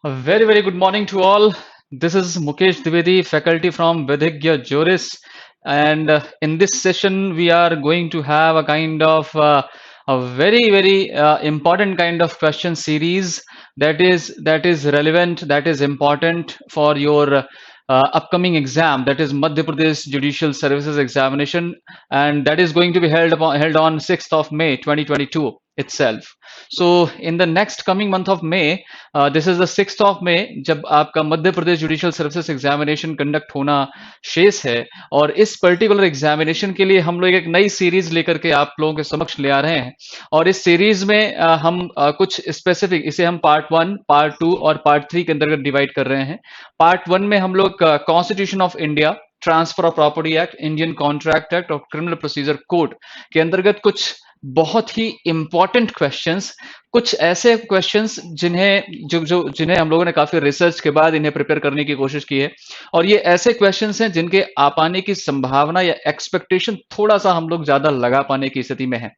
A very, very good morning to all. This is Mukesh Dwivedi, faculty from Vidhigya Juris. And in this session, we are going to have a kind of a very, very important kind of question series that is relevant, that is important for your upcoming exam, that is Madhya Pradesh Judicial Services Examination, and that is going to be held on 6th of May 2022 itself. So in the next coming month of May, this is the 6 जब आपका Madhya Pradesh judicial services examination conduct होना शेष है। और इस particular examination के लिए हम लोग एक नई सीरीज लेकर के आप लोगों के समक्ष ले आ रहे हैं। और इस सीरीज में हम कुछ स्पेसिफिक, इसे हम पार्ट 1, पार्ट 2 और पार्ट 3 के अंतर्गत डिवाइड कर रहे हैं। पार्ट 1 में हम लोग constitution of India, transfer of property act, Indian contract act और क्रिमिनल प्रोसीजर कोड के अंतर्गत कुछ बहुत ही इंपॉर्टेंट क्वेश्चंस, कुछ ऐसे क्वेश्चंस जिन्हें हम लोगों ने काफी रिसर्च के बाद इन्हें प्रिपेयर करने की कोशिश की है। और ये ऐसे क्वेश्चंस हैं जिनके आ पाने की संभावना या एक्सपेक्टेशन थोड़ा सा हम लोग ज्यादा लगा पाने की स्थिति में है।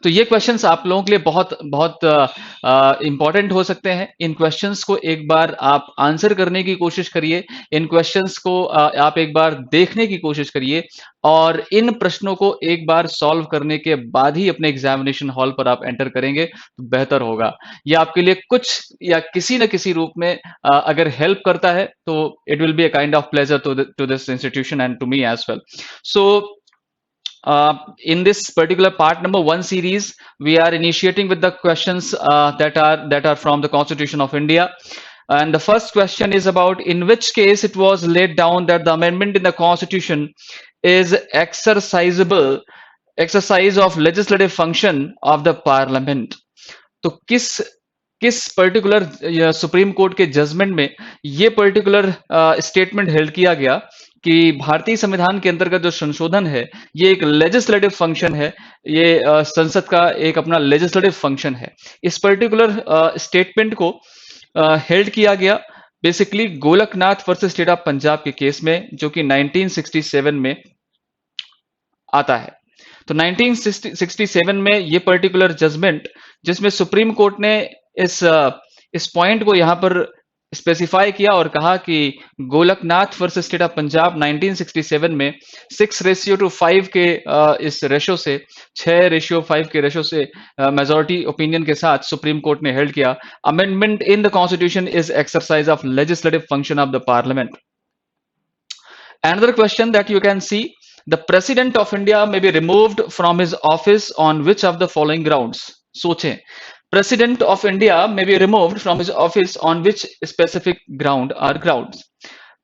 तो ये क्वेश्चंस आप लोगों के लिए बहुत बहुत इंपॉर्टेंट हो सकते हैं। इन क्वेश्चंस को एक बार आप आंसर करने की कोशिश करिए, इन क्वेश्चंस को आप एक बार देखने की कोशिश करिए और इन प्रश्नों को एक बार सॉल्व करने के बाद ही अपने एग्जामिनेशन हॉल पर आप एंटर करेंगे तो बेहतर होगा। ये आपके लिए कुछ या किसी न किसी रूप में अगर हेल्प करता है तो it will be a kind of pleasure to this institution and to me as well. So in this particular part number 1 series, we are initiating with the questions that are from the Constitution of India. And the first question is about in which case it was laid down that the amendment in the Constitution is exercise of legislative function of the Parliament. तो किस particular supreme court के judgement में ये particular statement held किया गया कि भारतीय संविधान के अंतर्गत जो संशोधन है ये एक लेजिस्लेटिव फंक्शन है, ये संसद का एक अपना लेजिस्लेटिव फंक्शन है। इस पर्टिकुलर स्टेटमेंट को हेल्ड किया गया basically Golaknath versus state of Punjab के केस में, जो कि 1967 में आता है। तो 1967 में ये पर्टिकुलर जजमेंट, जिसमें सुप्रीम कोर्ट ने इस पॉइंट को यहां पर स्पेसिफाई किया और कहा कि Golaknath versus state of Punjab 1967 में 6:5 के इस रेशो से 6:5 के रेशो से मेजॉरिटी ओपिनियन के साथ सुप्रीम कोर्ट ने हेल्ड किया amendment in the constitution is exercise of legislative function of the parliament. Another question that you can see, the president of India may be removed from his office on which of the following grounds? सोचें, president of India may be removed from his office on which specific ground or grounds?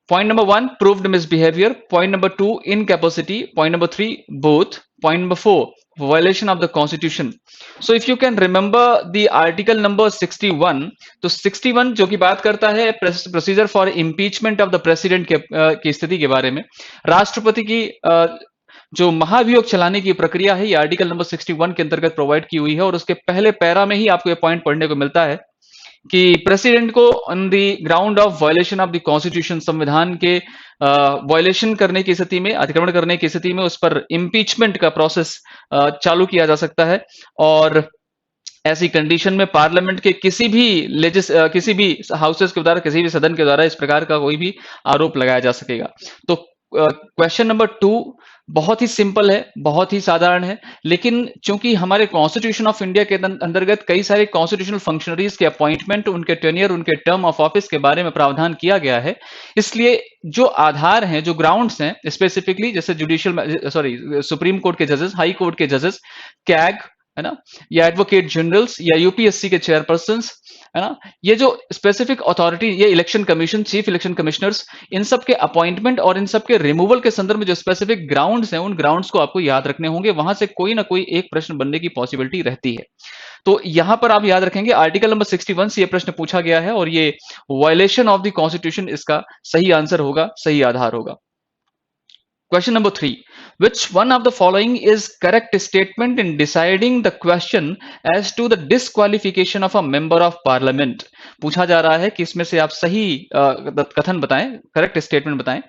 Point number 1, proved misbehavior. Point number 2, incapacity. Point number 3, both. Point number 4, violation of the constitution. So if you can remember the article number 61, तो 61 जो की बात करता है procedure for impeachment of the president की स्थिति के बारे में, राष्ट्रपति की जो महाभियोग चलाने की प्रक्रिया है, ये आर्टिकल नंबर 61 के अंतर्गत प्रोवाइड की हुई है। और उसके पहले पैरा में ही आपको ये पॉइंट पढ़ने को मिलता है कि प्रेसिडेंट को on the ground of violation of the constitution, संविधान के वायलेशन करने की स्थिति में, अतिक्रमण करने की स्थिति में उस पर इम्पीचमेंट का प्रोसेस चालू किया जा सकता है। और ऐसी कंडीशन में पार्लियामेंट के किसी भी हाउसेस के द्वारा, किसी भी सदन के द्वारा इस प्रकार का कोई भी आरोप लगाया जा सकेगा। तो क्वेश्चन नंबर 2 बहुत ही सिंपल है, बहुत ही साधारण है, लेकिन चूंकि हमारे कॉन्स्टिट्यूशन ऑफ इंडिया के अंतर्गत कई सारे कॉन्स्टिट्यूशनल फंक्शनरीज के अपॉइंटमेंट, उनके टेन्योर, उनके टर्म ऑफ ऑफिस के बारे में प्रावधान किया गया है, इसलिए जो आधार हैं, जो ग्राउंड्स हैं, स्पेसिफिकली जैसे सुप्रीम कोर्ट के जजेस, हाई कोर्ट के जजेस, कैग है ना, या एडवोकेट जनरल्स, या यूपीएससी के चेयरपर्सन है ना, ये जो स्पेसिफिक अथॉरिटी, ये election commission, chief election commissioners, इन सब के अपॉइंटमेंट और इन सब के रिमूवल के संदर्भ में जो स्पेसिफिक ग्राउंड्स हैं, उन ग्राउंड्स को आपको याद रखने होंगे। वहां से कोई ना कोई एक प्रश्न बनने की पॉसिबिलिटी रहती है। तो यहां पर आप याद रखेंगे आर्टिकल नंबर 61 से ये प्रश्न पूछा गया है और ये वायलेशन ऑफ द कॉन्स्टिट्यूशन इसका सही आंसर होगा, सही आधार होगा। Question number 3. Which one of the following is correct statement in deciding the question as to the disqualification of a member of parliament? पूछा जा रहा है कि इसमें से आप सही कथन बताएं, करेक्ट स्टेटमेंट बताएं।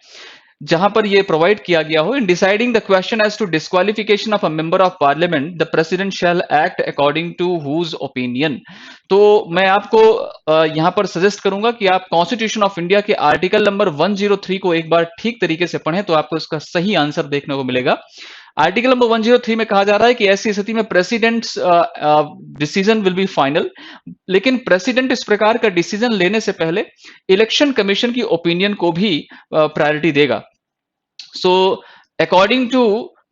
जहां पर ये प्रोवाइड किया गया हो, in deciding the question as to disqualification of a member of parliament the president shall act according to whose opinion. तो मैं आपको यहां पर सजेस्ट करूंगा कि आप कॉन्स्टिट्यूशन ऑफ इंडिया के आर्टिकल नंबर 103 को एक बार ठीक तरीके से पढ़ें, तो आपको इसका सही आंसर देखने को मिलेगा। आर्टिकल नंबर 103 में कहा जा रहा है कि ऐसी स्थिति में president's decision will be final, लेकिन प्रेसिडेंट इस प्रकार का डिसीजन लेने से पहले इलेक्शन कमीशन की ओपिनियन को भी प्रायोरिटी देगा। So according to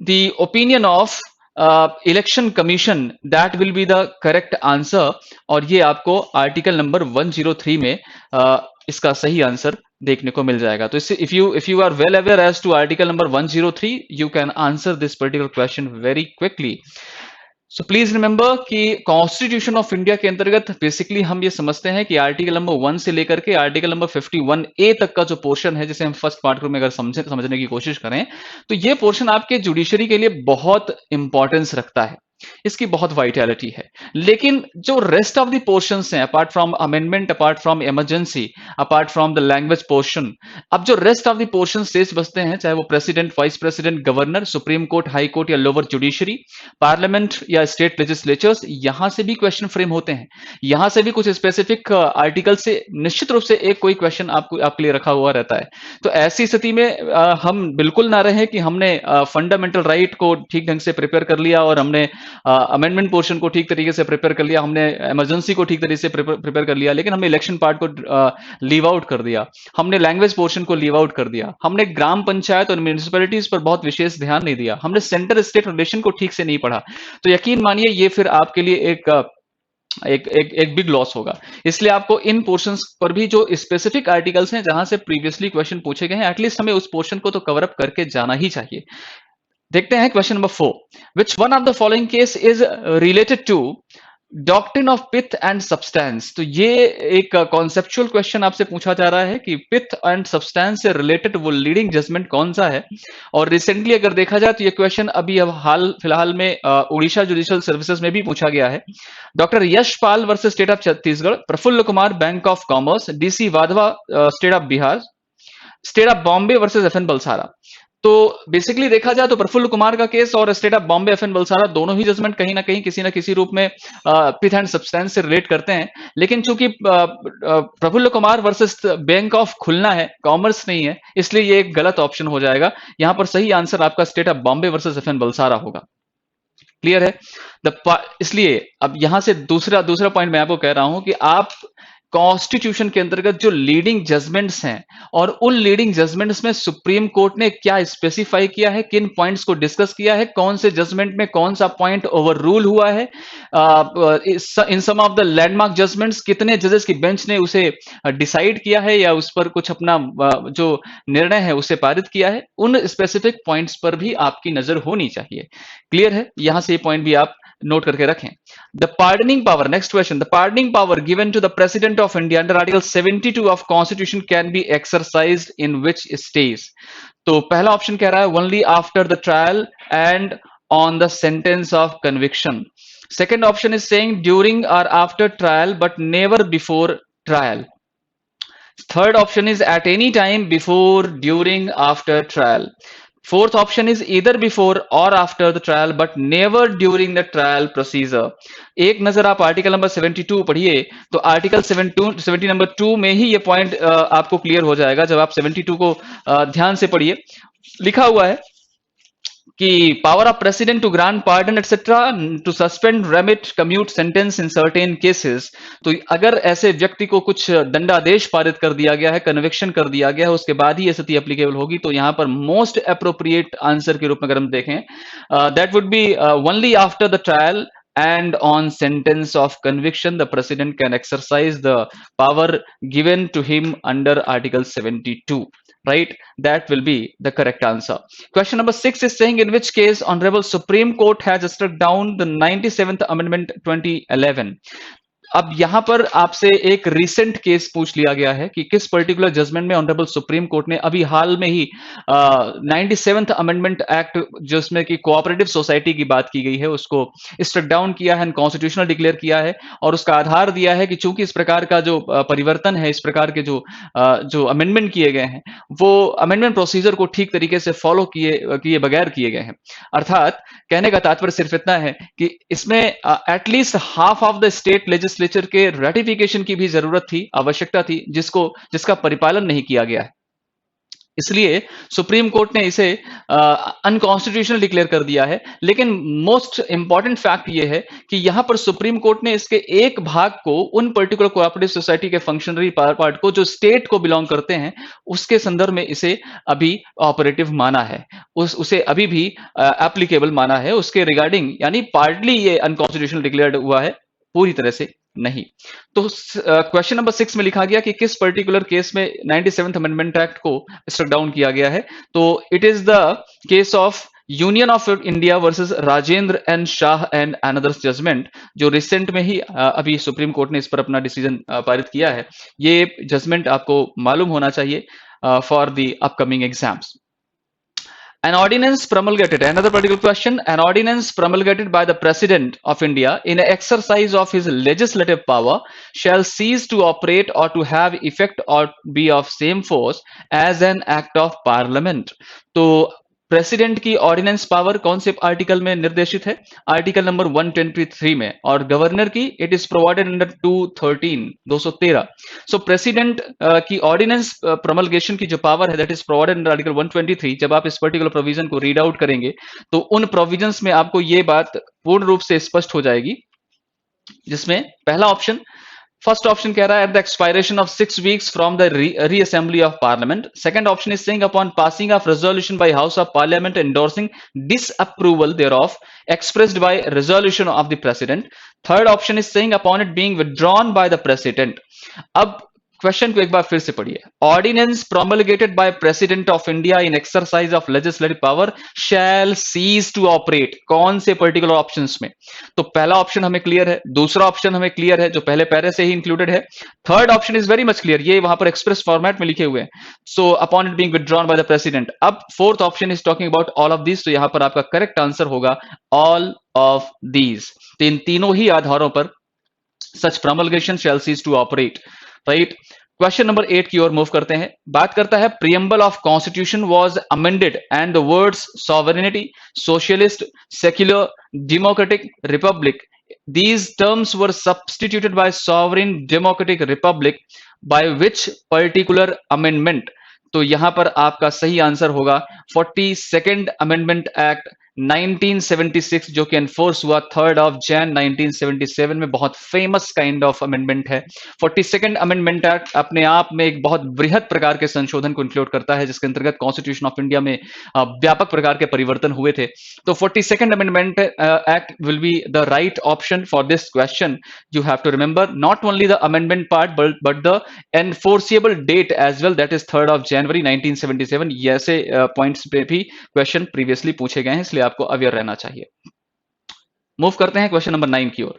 the opinion of election commission that will be the correct answer, और ये आपको आर्टिकल नंबर 103 में इसका सही आंसर देखने को मिल जाएगा। तो इससे if you are well aware as to article number 103, you can answer this particular question very quickly. So please remember कि कॉन्स्टिट्यूशन ऑफ इंडिया के अंतर्गत बेसिकली हम ये समझते हैं कि आर्टिकल नंबर 1 से लेकर के आर्टिकल नंबर 51A तक का जो पोर्शन है, जिसे हम फर्स्ट पार्ट में अगर समझने की कोशिश करें, तो ये पोर्शन आपके जुडिशरी के लिए बहुत इंपॉर्टेंस रखता है, इसकी बहुत वाइटैलिटी है। लेकिन जो रेस्ट ऑफ द पोर्शंस हैं, apart from amendment, apart from emergency, apart from the language portion, अब जो रेस्ट ऑफ द पोर्शन शेष बचते हैं, चाहे वो president, vice president, governor, supreme court, high court या लोअर जुडिशरी, पार्लियामेंट या स्टेट लेजिस्लेचर्स, यहां से भी क्वेश्चन फ्रेम होते हैं। यहां से भी कुछ स्पेसिफिक आर्टिकल से निश्चित रूप से एक कोई क्वेश्चन आपके लिए रखा हुआ रहता है। तो ऐसी स्थिति में हम बिल्कुल ना रहे कि हमने फंडामेंटल राइट को ठीक ढंग से प्रिपेयर कर लिया और हमने अमेंडमेंट पोर्शन को ठीक तरीके से प्रिपेयर कर लिया, हमने इमरजेंसी को ठीक तरीके से प्रिपेयर कर लिया, लेकिन हमने इलेक्शन पार्ट को लीव आउट कर दिया, हमने लैंग्वेज पोर्शन को लीव आउट कर दिया, हमने ग्राम पंचायत और म्यूनिसिपैलिटीज पर बहुत विशेष ध्यान नहीं दिया, हमने सेंटर स्टेट रिलेशन को ठीक से नहीं पढ़ा, तो यकीन मानिए ये फिर आपके लिए एक बिग लॉस होगा। इसलिए आपको इन पोर्शंस पर भी जो स्पेसिफिक आर्टिकल्स हैं जहां से प्रीवियसली क्वेश्चन पूछे गए हैं, एटलीस्ट हमें उस पोर्शन को तो कवर अप करके जाना ही चाहिए। देखते हैं question number 4, which one of the following case is related to doctrine of pith and substance. तो ये एक कॉन्सेप्चुअल क्वेश्चन आपसे पूछा जा रहा है कि पिथ एंड सब्सटेंस से रिलेटेड वो लीडिंग जजमेंट कौन सा है। और रिसेंटली अगर देखा जाए तो ये क्वेश्चन अभी अब हाल फिलहाल में उड़ीसा जुडिशियल सर्विसेज में भी पूछा गया है। Doctor Yashpal versus state of Chhattisgarh, Prafulla Kumar bank of commerce, DC Wadhwa state of Bihar, state of Bombay versus FN Balsara. तो बेसिकली देखा जाए तो प्रफुल्ल कुमार का केस और state of Bombay FN Balsara दोनों ही जजमेंट कहीं ना किसी रूप में पिथ एंड सब्सटेंस से रिलेट करते हैं। लेकिन चूंकि Prafulla Kumar versus bank of Khulna है, कॉमर्स नहीं है, इसलिए ये एक गलत ऑप्शन हो जाएगा। यहां पर सही आंसर आपका state of Bombay versus FN Balsara होगा। क्लियर है? इसलिए अब यहां से दूसरा पॉइंट मैं आपको कह रहा हूं कि आप कॉन्स्टिट्यूशन के अंतर्गत जो लीडिंग जजमेंट्स हैं और उन लीडिंग जजमेंट्स में सुप्रीम कोर्ट ने क्या स्पेसिफाई किया है, किन पॉइंट्स को डिस्कस किया है, कौन से जजमेंट में कौन सा पॉइंट ओवर रूल हुआ है, इन सम ऑफ द लैंडमार्क जजमेंट्स कितने जजेस की बेंच ने उसे डिसाइड किया है या उस पर कुछ अपना जो निर्णय है उसे पारित किया है, उन स्पेसिफिक पॉइंट्स पर भी आपकी नजर होनी चाहिए। क्लियर है? यहां से ये पॉइंट भी आप नोट करके रखें। The pardoning power, next question, the pardoning power given to the president of India under article 72 of constitution can be exercised in which stage. तो पहला ऑप्शन कह रहा है only after the trial and on the sentence of conviction. Second option is saying during or after trial but never before trial. Third option is at any time before, during, after trial. Fourth option is either before or after the trial but never during the trial procedure। एक नजर आप article number 72 पढ़िए, तो article 70 number 2 में ही ये point आपको clear हो जाएगा। जब आप 72 को ध्यान से पढ़िए, लिखा हुआ है कि power of president to grant pardon etcetera, to suspend, remit, commute sentence in certain cases. तो अगर ऐसे व्यक्ति को कुछ दंडादेश पारित कर दिया गया है, कन्विक्शन कर दिया गया है, उसके बाद ही ये स्थिति एप्लीकेबल होगी। तो यहां पर मोस्ट अप्रोप्रिएट आंसर के रूप में अगर हम देखें, that would be only after the trial and on sentence of conviction the president can exercise the power given to him under article 72, right? That will be the correct answer. Question number 6 is saying in which case honorable Supreme Court has struck down the 97th amendment 2011। अब यहां पर आपसे एक recent case पूछ लिया गया है कि किस पर्टिकुलर जजमेंट में ऑनरेबल सुप्रीम कोर्ट ने अभी हाल में ही 97th अमेंडमेंट एक्ट, जिसमें कि कोऑपरेटिव सोसाइटी की बात की गई है, उसको स्ट्रक डाउन किया है, कॉन्स्टिट्यूशनल डिक्लेयर किया है, और उसका आधार दिया है कि चूंकि इस प्रकार का जो परिवर्तन है, इस प्रकार के जो अमेंडमेंट किए गए हैं, वो अमेंडमेंट प्रोसीजर को ठीक तरीके से फॉलो किए किए बगैर किए गए हैं। अर्थात कहने का तात्पर्य सिर्फ इतना है कि इसमें at least half of the state legislature के रेटिफिकेशन की भी जरूरत थी, आवश्यकता थी, जिसका परिपालन नहीं किया गया है। इसलिए सुप्रीम कोर्ट ने इसे अनकॉन्स्टिट्यूशनल डिक्लेयर कर दिया है। लेकिन मोस्ट इंपॉर्टेंट फैक्ट यह है कि यहां पर सुप्रीम कोर्ट ने इसके एक भाग को, उन पर्टिकुलर कोऑपरेटिव सोसाइटी के फंक्शनरी पार्ट को जो स्टेट को बिलोंग करते हैं, उसके संदर्भ में इसे अभी ऑपरेटिव माना है, उसे अभी भी एप्लीकेबल माना है, उसके रिगार्डिंग, यानी पार्टली ये अनकॉन्स्टिट्यूशनल डिक्लेयर्ड हुआ है, पूरी तरह से नहीं। तो क्वेश्चन नंबर 6 में लिखा गया कि किस पर्टिकुलर केस में 97th अमेंडमेंट एक्ट को स्ट्रक डाउन किया गया है। तो it is the case of union of India versus Rajendra N Shah and others judgment, जो रिसेंट में ही अभी सुप्रीम कोर्ट ने इस पर अपना डिसीजन पारित किया है। ये जजमेंट आपको मालूम होना चाहिए for the upcoming exams. An ordinance promulgated, another particular question, an ordinance promulgated by the President of India in exercise of his legislative power shall cease to operate or to have effect or be of same force as an act of parliament. तो president की ordinance power कौन से article में निर्देशित है? Article number 123 में। और governor की it is provided under 213। So president की ऑर्डिनेंस प्रोमलगेशन की जो पावर है, that is provided under article 123। जब आप इस पर्टिकुलर प्रोविजन को रीड आउट करेंगे तो उन प्रोविजंस में आपको ये बात पूर्ण रूप से स्पष्ट हो जाएगी, जिसमें पहला ऑप्शन, फर्स्ट ऑप्शन कह रहा है at the expiration of 6 weeks from the reassembly of parliament. Second option is saying upon passing of resolution by house of parliament endorsing disapproval thereof expressed by resolution of the president. Third option is saying upon it being withdrawn by the president. अब question को एक बार फिर से पढ़िए। Ordinance promulgated by president of India in exercise of legislative power shall cease to operate. कौन से particular options में? तो पहला ऑप्शन हमें क्लियर है, दूसरा ऑप्शन हमें क्लियर है जो पहले पैरे से ही इंक्लूडेड है, third option is very much clear, ये वहां पर एक्सप्रेस फॉर्मेट में लिखे हुए हैं, so upon it being withdrawn by the president. अब fourth option is talking about all of this, तो यहां पर आपका करेक्ट आंसर होगा ऑल ऑफ दीज। तो इन तीनों ही आधारों पर such promulgation shall cease to operate, right. Question number 8 की ओर मूव करते हैं। बात करता है preamble of constitution was amended and the words sovereignty, socialist, secular, democratic, Republic, these terms were substituted by sovereign democratic republic by which particular amendment। तो यहां पर आपका सही आंसर होगा 42nd अमेंडमेंट एक्ट 1976, जो कि एनफोर्स हुआ 3rd of Jan 1977 में। बहुत फेमस काइंड ऑफ अमेंडमेंट है। 42nd अमेंडमेंट एक्ट अपने आप में एक बहुत बृहद प्रकार के संशोधन को इंक्लूड करता है, जिसके अंतर्गत कॉन्स्टिट्यूशन ऑफ इंडिया में व्यापक प्रकार के परिवर्तन हुए थे। तो 42nd amendment act will be the right option for this question. You have to remember not only the amendment part but the enforceable date as well, that is 3rd of January 1977। ऐसे points पे भी question previously पूछे गए हैं, इसलिए आपको aware रहना चाहिए। मूव करते हैं क्वेश्चन नंबर 9 की ओर।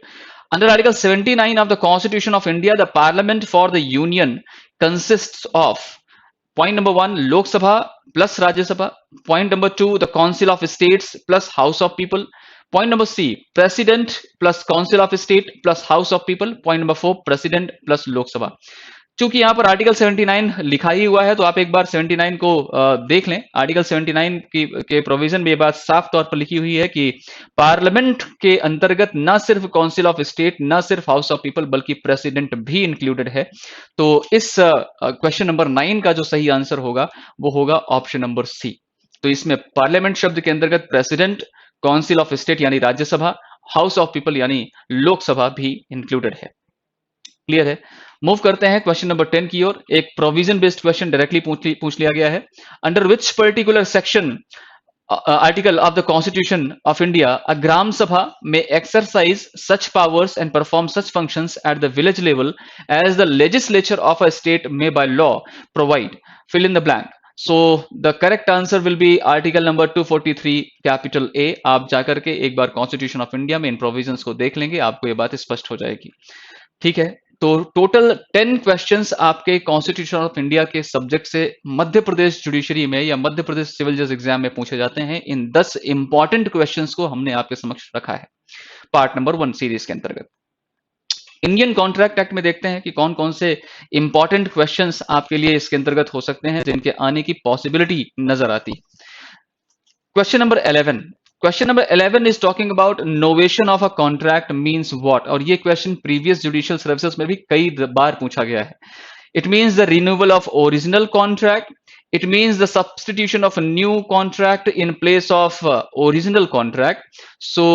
Under article 79 of the constitution of India the parliament for the union consists of, point number 1 Lok Sabha plus Rajya Sabha, point number 2 the council of states plus house of people, point number C president plus council of state plus house of people, point number 4 president plus Lok Sabha. चूंकि यहां पर article 79 लिखा ही हुआ है, तो आप एक बार 79 को देख लें। आर्टिकल 79 के प्रोविजन में ये बात साफ तौर पर लिखी हुई है कि पार्लियामेंट के अंतर्गत न सिर्फ काउंसिल ऑफ स्टेट, न सिर्फ हाउस ऑफ पीपल, बल्कि प्रेसिडेंट भी इंक्लूडेड है। तो इस क्वेश्चन नंबर 9 का जो सही आंसर होगा वो होगा ऑप्शन नंबर सी। तो इसमें पार्लियामेंट शब्द के अंतर्गत प्रेसिडेंट, काउंसिल ऑफ स्टेट यानी राज्यसभा, हाउस ऑफ पीपल यानी लोकसभा भी इंक्लूडेड है। क्लियर है? मूव करते हैं क्वेश्चन नंबर 10 की ओर। एक प्रोविजन बेस्ड क्वेश्चन डायरेक्टली पूछ लिया गया है। Under which particular section article of the constitution of India a Gram Sabha में exercise such powers and perform such functions at the village level as the legislature of a state में by law provide, fill in the blank. So the correct answer will be article number 243 capital A. आप जाकर के एक बार constitution of India में इन provisions को देख लेंगे, आपको ये बात स्पष्ट हो जाएगी। ठीक है, तो टोटल 10 क्वेश्चंस आपके कॉन्स्टिट्यूशन ऑफ इंडिया के सब्जेक्ट से मध्य प्रदेश जुडिशरी में या मध्य प्रदेश सिविल जज एग्जाम में पूछे जाते हैं। इन 10 इंपॉर्टेंट क्वेश्चंस को हमने आपके समक्ष रखा है पार्ट नंबर 1 सीरीज के अंतर्गत। इंडियन कॉन्ट्रैक्ट एक्ट में देखते हैं कि कौन कौन से इंपॉर्टेंट क्वेश्चंस आपके लिए इसके अंतर्गत हो सकते हैं जिनके आने की पॉसिबिलिटी नजर आती। Question number 11। Question number 11 is talking about novation of a contract means what, और ये क्वेश्चन प्रीवियस जुडिशियल सर्विसेज में भी कई बार पूछा गया है। It means the renewal of original contract, it means the substitution of a new contract in place of original contract, so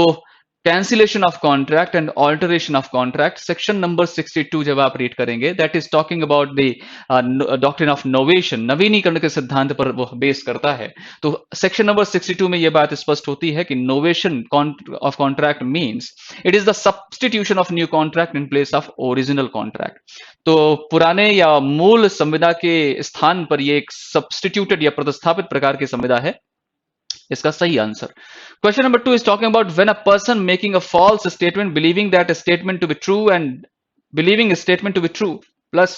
cancellation of contract and alteration of contract। section number 62 जब आप read करेंगे, that is talking about the doctrine of novation, नवीनीकरण के सिद्धांत पर वो base करता है। तो section number 62 में ये बात स्पष्ट होती है कि novation of contract means it is the substitution of new contract in place of original contract। तो पुराने या मूल संविदा के स्थान पर ये एक सब्स्टिट्यूटेड या प्रतिस्थापित प्रकार की संविदा है, इसका सही answer. Question number 2 is talking about when a person making a false statement believing that statement to be true and believing statement to be true plus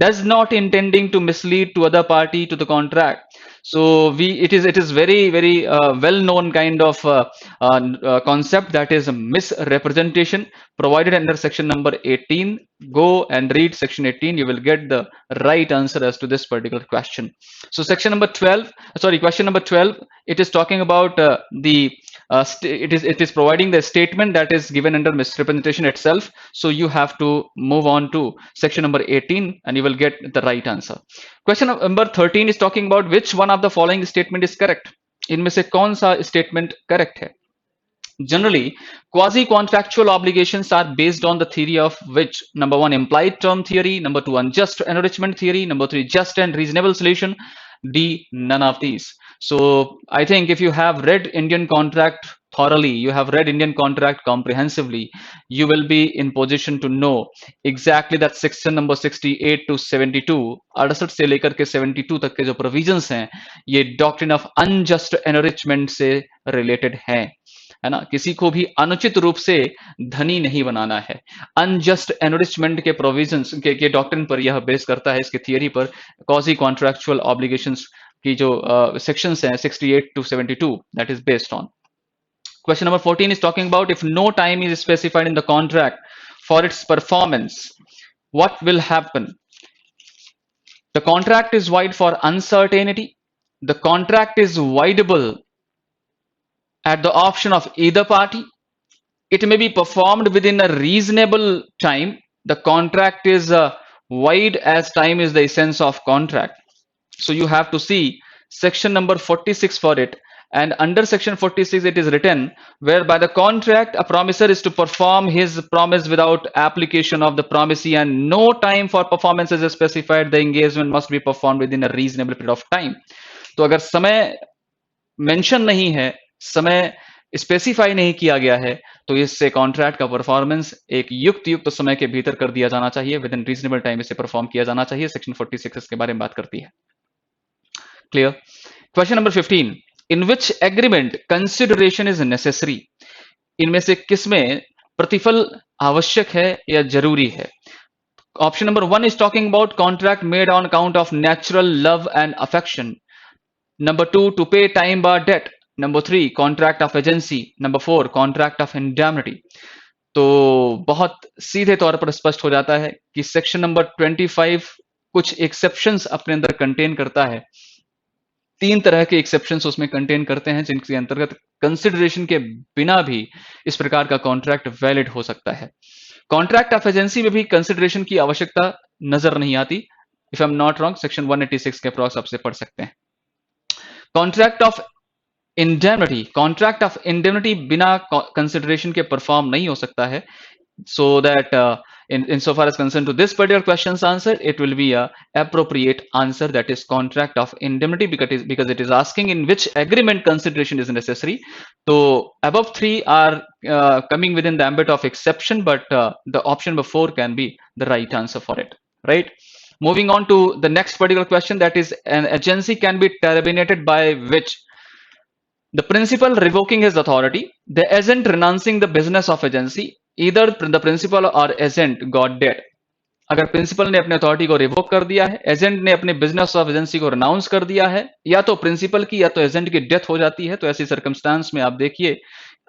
does not intending to mislead to other party to the contract। so it is very well known kind of concept, that is misrepresentation, provided under section number 18। go and read section 18, you will get the right answer as to this particular question। so section number 12, sorry, question number 12, it is talking about it is providing the statement that is given under misrepresentation itself, so you have to move on to section number 18 and you will get the right answer। question number 13 is talking about which one of the following statement is correct, इनमें से कौन सा statement correct है। Generally, quasi-contractual obligations are based on the theory of which? Number 1, implied term theory. Number 2, unjust enrichment theory. Number 3, just and reasonable solution. D, none of these। So I think if you have read Indian contract thoroughly, you have read Indian contract comprehensively, you will be in position to know exactly that section number 68 to 72, 68 से लेकर के 72 तक के जो provisions हैं, ये doctrine of unjust enrichment से related हैं, है ना। किसी को भी अनुचित रूप से धनी नहीं बनाना है। अनजस्ट एनरिचमेंट के प्रोविजंस के डॉक्ट्रिन पर यह बेस करता है, इसके थियरी पर क्वाजी कॉन्ट्रैक्चुअल ऑब्लिगेशंस की जो सेक्शंस हैं 68 to 72, that is based on. Question number 14 is talking about if no time is specified in the contract for its performance, what will happen. The contract is void for uncertainty, the contract is voidable at the option of either party, it may be performed within a reasonable time, the contract is wide as time is the essence of contract। so you have to see section number 46 for it, and under section 46 it is written whereby the contract a promisor is to perform his promise without application of the promisee and no time for performance is specified, the engagement must be performed within a reasonable period of time। तो अगर समय mention नहीं है, समय specify नहीं किया गया है, तो इससे कॉन्ट्रैक्ट का परफॉर्मेंस एक युक्त समय के भीतर कर दिया जाना चाहिए, विद इन रीजनेबल टाइम इसे परफॉर्म किया जाना चाहिए। सेक्शन 46 इसके बारे में बात करती है। Clear. Question number 15, in which agreement consideration is necessary, इनमें से किसमें प्रतिफल आवश्यक है या जरूरी है। Option number 1 is talking about contract made on account of natural love and affection. Number 2, to pay time barred debt. Number 3, contract of agency. Number 4, contract of indemnity. तो बहुत सीधे तौर पर स्पष्ट हो जाता है कि सेक्शन नंबर 25 कुछ एक्सेप्शंस अपने अंदर कंटेन करता है। 3 तरह के एक्सेप्शंस उसमें कंटेन करते हैं, जिनके अंतर्गत कंसिडरेशन के बिना भी इस प्रकार का कॉन्ट्रैक्ट वैलिड हो सकता है। कॉन्ट्रैक्ट ऑफ एजेंसी में भी कंसिडरेशन की आवश्यकता नजर नहीं आती। If I am not wrong, section 186 के अप्रॉक्स आपसे पढ़ सकते हैं। Contract of indemnity, contract of indemnity बिना कंसिडरेशन के परफॉर्म नहीं हो सकता है। so that in so far as concerned to this particular question's answer, it will be a appropriate answer, that is contract of indemnity, because it is asking in which agreement consideration is necessary. So above 3 are coming within the ambit of exception, but the option before can be the right answer for it, right? Moving on to the next particular question, that is an agency can be terminated by which? The principal revoking his authority, the agent renouncing the business of agency, either the principal or agent got dead. अगर principal ने अपने authority को revoke कर दिया है, agent ने अपने business of agency को रिनाउंस कर दिया है, या तो प्रिंसिपल की या तो एजेंट की डेथ हो जाती है, तो ऐसी सर्कमस्टांस में आप देखिए,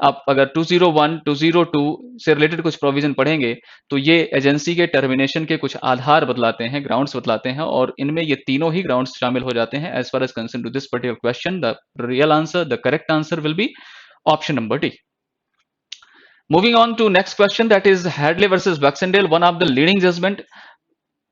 आप अगर 201, 202 से रिलेटेड कुछ प्रोविजन पढ़ेंगे तो ये एजेंसी के टर्मिनेशन के कुछ आधार बतलाते हैं, ग्राउंड्स बतलाते हैं, और इनमें ये तीनों ही ग्राउंड्स शामिल हो जाते हैं. As far as concern to this particular question, the real answer, the correct answer will be option number D. Moving on to next question, that is Hadley versus Baxendale, one of the leading judgment,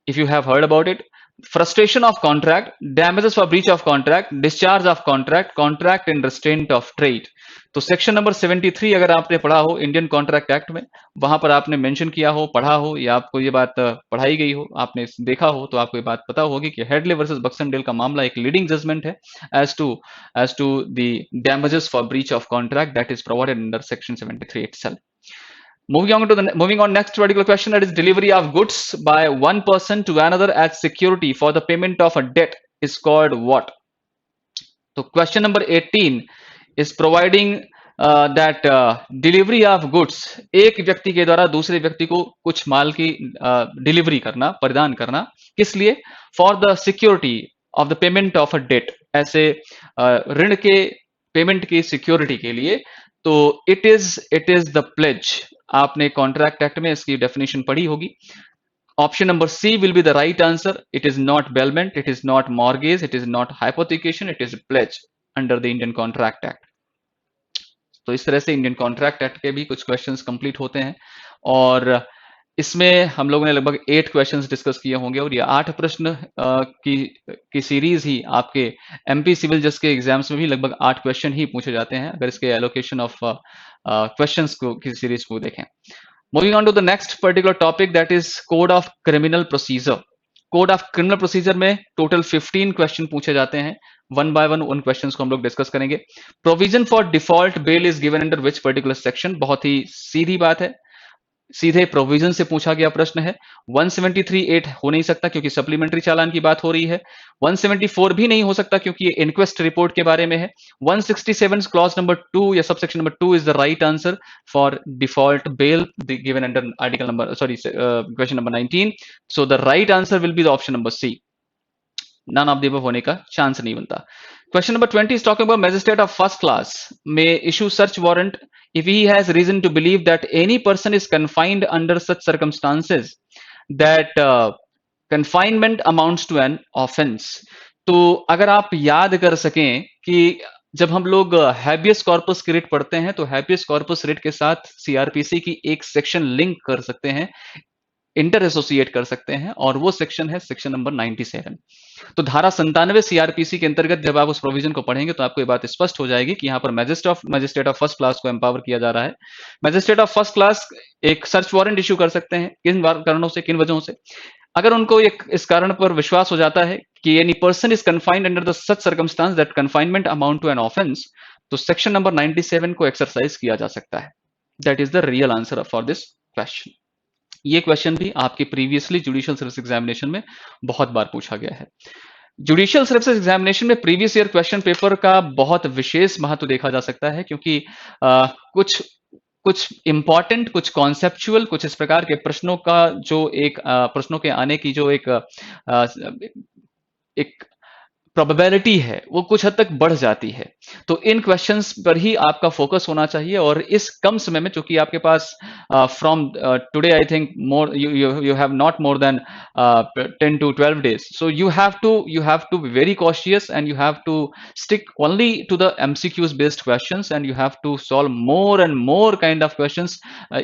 if you have heard about it. Frustration of contract, damages for breach of contract, discharge of contract, contract and restraint of trade. तो section number 73 अगर आपने पढ़ा हो Indian contract act में, वहां पर आपने mention किया हो, पढ़ा हो, या आपको ये बात पढ़ाई गई हो, आपने देखा हो, तो आपको ये बात पता होगी कि हेडले वर्सेस बक्सनडेल का मामला एक लीडिंग जजमेंट है as to the damages for breach of contract that is provided under section 73 itself. Moving on next particular question, that is delivery of goods by one person to another as security for the payment of a debt is called what? So question number 18 is providing that delivery of goods, एक व्यक्ति के द्वारा दूसरे व्यक्ति को कुछ माल की delivery करना, प्रदान करना, किस लिए? For the security of the payment of a debt, ऐसे ऋण के पेमेंट की सिक्योरिटी के लिए. तो इट इज द प्लेज. आपने कॉन्ट्रैक्ट एक्ट में इसकी डेफिनेशन पढ़ी होगी. Option number C will be the right answer. It is not bailment, it is not mortgage, it is not hypothecation, it is pledge under the Indian contract act. तो इस तरह से Indian contract act के भी कुछ questions complete होते हैं, और इसमें हम लोगों ने लगभग 8 क्वेश्चंस डिस्कस किए होंगे, और ये 8 प्रश्न की सीरीज ही आपके एमपी सिविल जज के एग्जाम्स में भी लगभग 8 क्वेश्चन ही पूछे जाते हैं, अगर इसके एलोकेशन ऑफ क्वेश्चंस को की सीरीज को देखें. Moving on to the next particular topic, that is code of criminal procedure. Code of criminal procedure में टोटल 15 क्वेश्चन पूछे जाते हैं. वन बाय वन उन क्वेश्चंस को हम लोग डिस्कस करेंगे. Provision for default bail is given under which particular section? बहुत ही सीधी बात है, सीधे प्रोविजन से पूछा गया प्रश्न है. 173(8) हो नहीं सकता क्योंकि सप्लीमेंट्री चालान की बात हो रही है. 174 भी नहीं हो सकता क्योंकि ये इंक्वेस्ट रिपोर्ट के बारे में है. 167 क्लॉज नंबर 2 या subsection number 2 is the right answer for default bail given under article number question number 19. So the right answer will be the option number C. None of the above होने का chance नहीं बनता. Question number 20 is talking about magistrate of first class may issue search warrant if he has reason to believe that any person is confined under such circumstances that confinement amounts to an offense. तो अगर आप याद कर सकें कि जब हम लोग हैबियस कॉर्पस की रिट पढ़ते हैं तो हैबियस कॉर्पस रिट के साथ सीआरपीसी की एक सेक्शन लिंक कर सकते हैं, इंटर एसोसिएट कर सकते हैं, और वो सेक्शन है सेक्शन नंबर 97. तो धारा 97 सीआरपीसी के अंतर्गत जब आप उस प्रोविजन को पढ़ेंगे तो आपको ये बात स्पष्ट हो जाएगी कि यहाँ पर मजिस्ट्रेट ऑफ फर्स्ट क्लास को एम्पावर किया जा रहा है. मजिस्ट्रेट ऑफ फर्स्ट क्लास एक सर्च वारंट इश्यू कर सकते हैं. किन कारणों से, किन वजहों से? अगर उनको इस कारण पर विश्वास हो जाता है कि any person is confined under the such circumstance that confinement amount to an offence, तो सेक्शन नंबर 97 को एक्सरसाइज किया जा सकता है. That is the real answer for this question. ये क्वेश्चन भी आपके प्रीवियसली जुडिशियल सर्विस एग्जामिनेशन में बहुत बार पूछा गया है. जुडिशियल सर्विसेज एग्जामिनेशन में प्रीवियस ईयर क्वेश्चन पेपर का बहुत विशेष महत्व देखा जा सकता है, क्योंकि कुछ इंपॉर्टेंट, कुछ कॉन्सेप्चुअल, कुछ इस प्रकार के प्रश्नों का जो एक प्रश्नों के आने की जो एक प्रोबेबिलिटी है वो कुछ हद तक बढ़ जाती है. तो इन क्वेश्चंस पर ही आपका फोकस होना चाहिए, और इस कम समय में चूंकि आपके पास from today I think more you have not more than 10 to 12 days, so you have to be very cautious and you have to stick only to the MCQs based questions and you have to solve more and more kind of questions.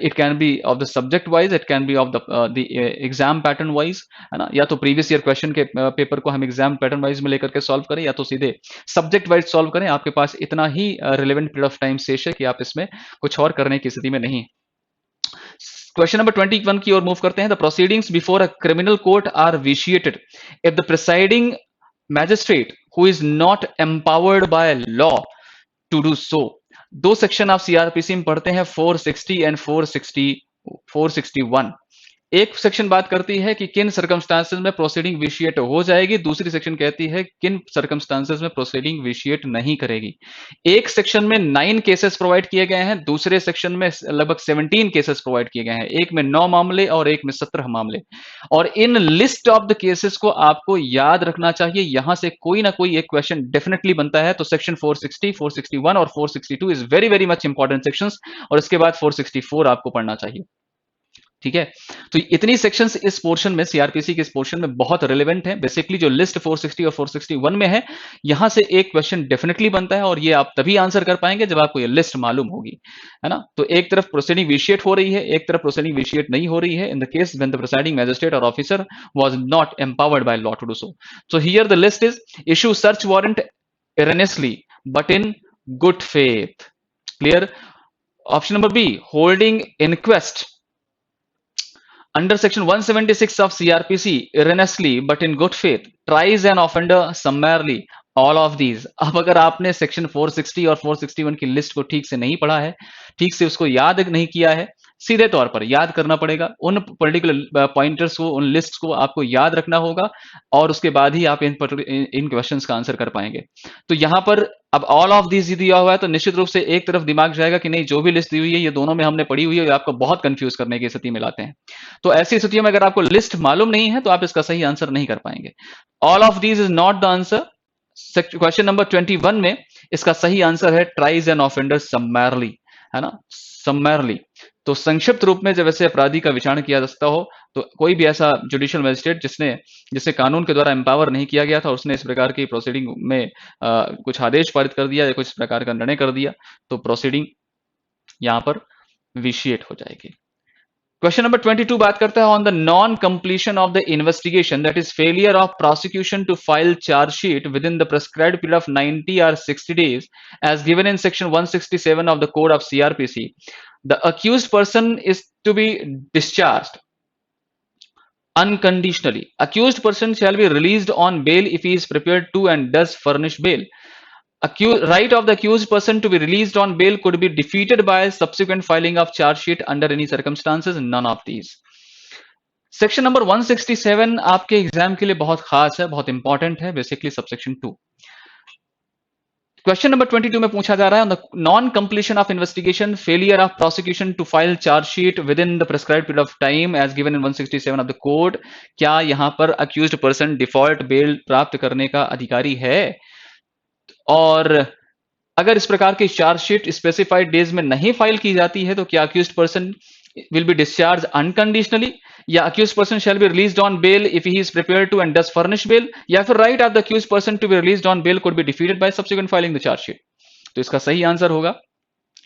It can be of the subject wise, it can be of the exam pattern wise, है ना. या तो previous year question के paper को हम exam pattern wise में लेकर solve करें, या तो सीधे सब्जेक्ट वाइज सॉल्व करें. आपके पास इतना ही रिलेवेंट पीरियड ऑफ टाइम शेष है कि आप इसमें कुछ और करने की स्थिति में नहीं. क्वेश्चन नंबर 21 की ओर मूव करते हैं. The proceedings before a criminal court are vitiated if the presiding magistrate who is not empowered by law to do so. दो सेक्शन आप सीआरपीसी में पढ़ते हैं, 460 एंड 461. एक सेक्शन बात करती है कि किन सर्कमस्टांसेस में प्रोसीडिंग विशिएट हो जाएगी, दूसरी सेक्शन कहती है किन सर्कमस्टांसेस में प्रोसीडिंग विशिएट नहीं करेगी। एक सेक्शन में 9 केसेस प्रोवाइड किए गए हैं, दूसरे सेक्शन में लगभग 17 केसेस प्रोवाइड किए गए हैं, एक में 9 मामले और एक में 17 मामले। और in list of the cases को आपको याद रखना चाहिए, यहां से कोई ना कोई एक क्वेश्चन डेफिनेटली बनता है। तो सेक्शन 460, 461 और 462 is very very much important sections, और इसके बाद 464 आपको पढ़ना चाहिए। ठीक है, तो इतनी सेक्शंस इस पोर्शन में, सीआरपीसी के इस पोर्शन में बहुत रिलेवेंट है। बेसिकली जो लिस्ट 460 और 461 में है, यहां से एक क्वेश्चन डेफिनेटली बनता है, और ये आप तभी आंसर कर पाएंगे जब आपको ये लिस्ट मालूम होगी, है ना। तो एक तरफ प्रोसीडिंग विशिएट हो रही है, एक तरफ प्रोसीडिंग विशिएट नहीं हो रही है in the case when the presiding magistrate or officer was not empowered by law to do so. So here the list is issue search warrant erroneously but in good faith. Clear? Option number B, holding inquest under section 176 of CRPC erroneously but in good faith, tries an offender summarily. All of these. अब अगर आपने section 460 और 461 की list को ठीक से नहीं पढ़ा है, ठीक से उसको याद नहीं किया है, सीधे तौर पर याद करना पड़ेगा उन पर्टिकुलर पॉइंटर्स को, उन लिस्ट को आपको याद रखना होगा, और उसके बाद ही आप इन क्वेश्चंस का आंसर कर पाएंगे। तो यहां पर अब ऑल ऑफ दीज दिया हुआ है, तो निश्चित रूप से एक तरफ दिमाग जाएगा कि नहीं, जो भी लिस्ट दी हुई है ये दोनों में हमने पढ़ी हुई है, आपको बहुत कंफ्यूज करने की स्थिति में लाते हैं। तो ऐसी स्थितियों में अगर आपको लिस्ट मालूम नहीं है तो आप इसका सही आंसर नहीं कर पाएंगे। All of these is not the answer. Question number 21 में इसका सही आंसर है ट्राइज एन ऑफेंडर सम्मैरली, है ना, सम्मैरली। तो संक्षिप्त रूप में जब ऐसे अपराधी का विचारण किया जा सकता हो, तो कोई भी ऐसा जुडिशियल मजिस्ट्रेट जिसे कानून के द्वारा एम्पावर नहीं किया गया था, उसने इस प्रकार की प्रोसीडिंग में कुछ आदेश पारित कर दिया या कुछ प्रकार का निर्णय कर दिया, तो प्रोसीडिंग यहां पर विशिएट हो जाएगी। क्वेश्चन नंबर 22 बात करता है on the non completion of the investigation, that is failure of prosecution to file chargesheet within the prescribed period of 90 or 60 days as given in section 167 of the code of CRPC. The accused person is to be discharged unconditionally. Accused person shall be released on bail if he is prepared to and does furnish bail. Right of the accused person to be released on bail could be defeated by subsequent filing of charge sheet under any circumstances, none of these. Section number 167 आपके exam के लिए बहुत खास है, बहुत important है, basically subsection 2। Question number 22 में पूछा जा रहा है non completion of investigation, failure of prosecution to file chargesheet within the prescribed period of time as given in 167 of the code. क्या यहां पर अक्यूज्ड पर्सन डिफॉल्ट बेल प्राप्त करने का अधिकारी है? और अगर इस प्रकार की चार्जशीट स्पेसिफाइड डेज में नहीं फाइल की जाती है, तो क्या accused person will be discharged unconditionally, या accused person shall be released on bail if he is prepared to and does furnish bail, या फिर right of the accused person to be released on bail could be defeated by subsequent filing the charge sheet। तो इसका सही answer होगा,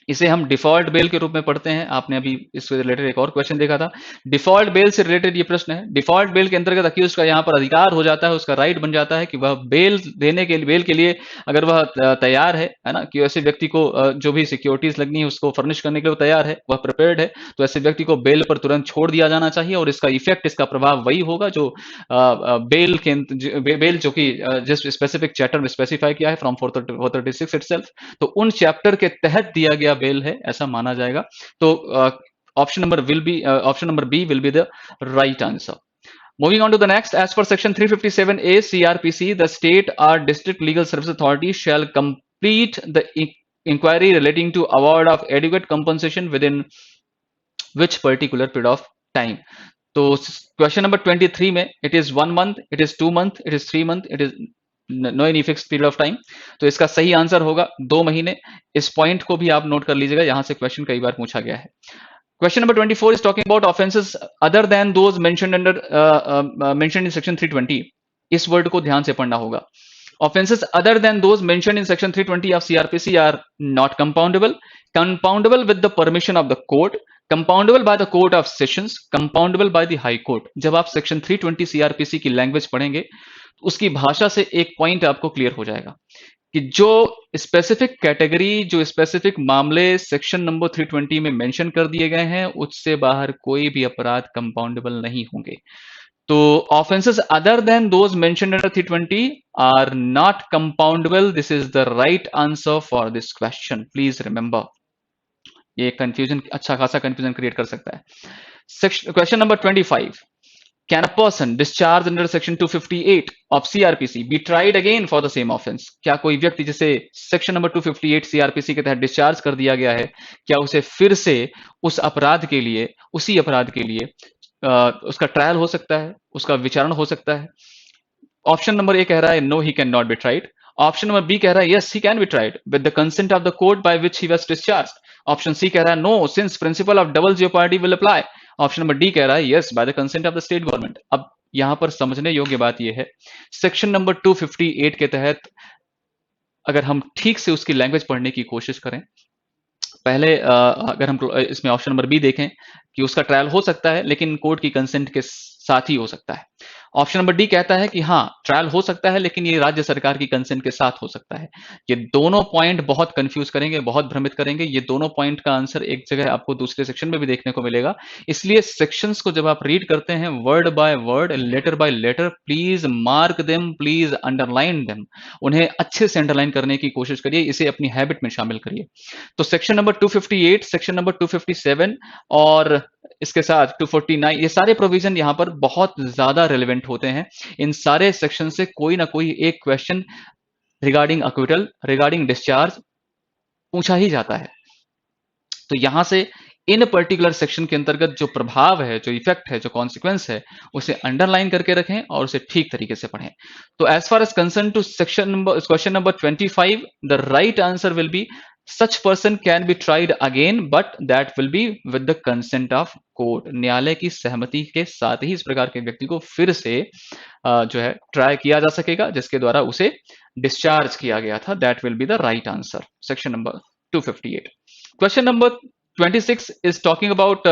इसे हम default bell के रूप में पढ़ते हैं। आपने अभी इससे रिलेटेड एक और क्वेश्चन देखा था, डिफॉल्ट बेल से रिलेटेड ये प्रश्न है। डिफॉल्ट बेल के अंतर्गत अक्यूज का यहाँ पर अधिकार हो जाता है, उसका राइट बन जाता है कि वह बेल देने के लिए, बेल के लिए अगर वह तैयार है ना, कि ऐसे व्यक्ति को जो भी सिक्योरिटीज लगनी है उसको फर्निश करने के लिए तैयार है, वह प्रिपेयर्ड है, तो ऐसे व्यक्ति को बेल पर तुरंत छोड़ दिया जाना चाहिए, और इसका इफेक्ट, इसका प्रभाव वही होगा जो बेल जो कि जिस स्पेसिफिक चैप्टर में स्पेसिफाई किया है फ्रॉम 436 इटसेल्फ, तो उन चैप्टर के तहत दिया गया बेल है, ऐसा माना जाएगा। तो option number B will be the right answer. Moving on to the next, as per section 357A CRPC, the state or district legal service authority shall complete the inquiry relating to award of adequate compensation within which particular period of time. तो question number 23 में it is 1 month, it is 2 month, it is 3 month, it is no any fixed period of time. तो इसका सही answer होगा 2 महीने। इस point को भी आप नोट कर लीजिएगा, यहां से क्वेश्चन कई बार पूछा गया है। Question number 24 is talking about offences other than those mentioned in section 320। इस वर्ड को ध्यान से पढ़ना होगा। Offenses other than those mentioned in section 320 of CRPC are not compoundable, compoundable with the permission of the court, compoundable by the court of sessions, compoundable by the high court। जब आप section 320 CRPC की language पढ़ेंगे, उसकी भाषा से एक point आपको clear हो जाएगा कि जो स्पेसिफिक कैटेगरी, जो स्पेसिफिक मामले सेक्शन नंबर 320 में मेंशन कर दिए गए हैं, उससे बाहर कोई भी अपराध कंपाउंडेबल नहीं होंगे। तो offences other than those mentioned under 320 are not compoundable. This is the right answer for this question, please remember. ये कंफ्यूजन, अच्छा खासा कंफ्यूजन क्रिएट कर सकता है। Question number 25. Can a person discharged under section 258 of CRPC be tried again for the same offense? क्या कोई व्यक्ति जिसे सेक्शन नंबर 258 CRPC के तहत डिस्चार्ज कर दिया गया है, क्या उसे फिर से उस अपराध के लिए, उसी अपराध के लिए उसका ट्रायल हो सकता है, उसका विचारण हो सकता है? ऑप्शन नंबर ए कह रहा है no he can not be tried. Option number B कह रहा है yes he can be tried with the consent of the court by which he was discharged. Option C कह रहा है no since principle of double jeopardy will apply. Option number D कह रहा है yes by the consent of the state government. अब यहां पर समझने योग्य बात यह है, सेक्शन नंबर 258 के तहत अगर हम ठीक से उसकी लैंग्वेज पढ़ने की कोशिश करें, पहले अगर हम इसमें ऑप्शन नंबर बी देखें कि उसका ट्रायल हो सकता है लेकिन कोर्ट की कंसेंट के साथ ही हो सकता है. ऑप्शन नंबर डी कहता है कि हाँ ट्रायल हो सकता है लेकिन ये राज्य सरकार की कंसेंट के साथ हो सकता है. ये दोनों पॉइंट बहुत कंफ्यूज करेंगे, बहुत भ्रमित करेंगे. ये दोनों पॉइंट का आंसर एक जगह आपको दूसरे सेक्शन में भी देखने को मिलेगा. इसलिए सेक्शंस को जब आप रीड करते हैं word by word, letter by letter, please mark them, please underline them. उन्हें अच्छे से अंडरलाइन करने की कोशिश करिए, इसे अपनी हैबिट में शामिल करिए. तो सेक्शन नंबर 258, सेक्शन नंबर 257 और इसके साथ 249, ये सारे प्रोविजन यहां पर बहुत ज्यादा रेलेवेंट होते हैं. इन सारे सेक्शन से कोई ना कोई एक question regarding acquittal, regarding discharge पूछा ही जाता है. तो यहां से इन पर्टिकुलर सेक्शन के अंतर्गत जो प्रभाव है, जो इफेक्ट है, जो कॉन्सिक्वेंस है, उसे अंडरलाइन करके रखें और उसे ठीक तरीके से पढ़ें. तो as far as concern to section number, question number 25, the right answer will be such person can be tried again but that will be with the consent of court. न्यायालय की सहमति के साथ ही इस प्रकार के व्यक्ति को फिर से जो है ट्राई किया जा सकेगा जिसके द्वारा उसे डिस्चार्ज किया गया था. That will be the right answer, section number 258. Question number 26 is talking about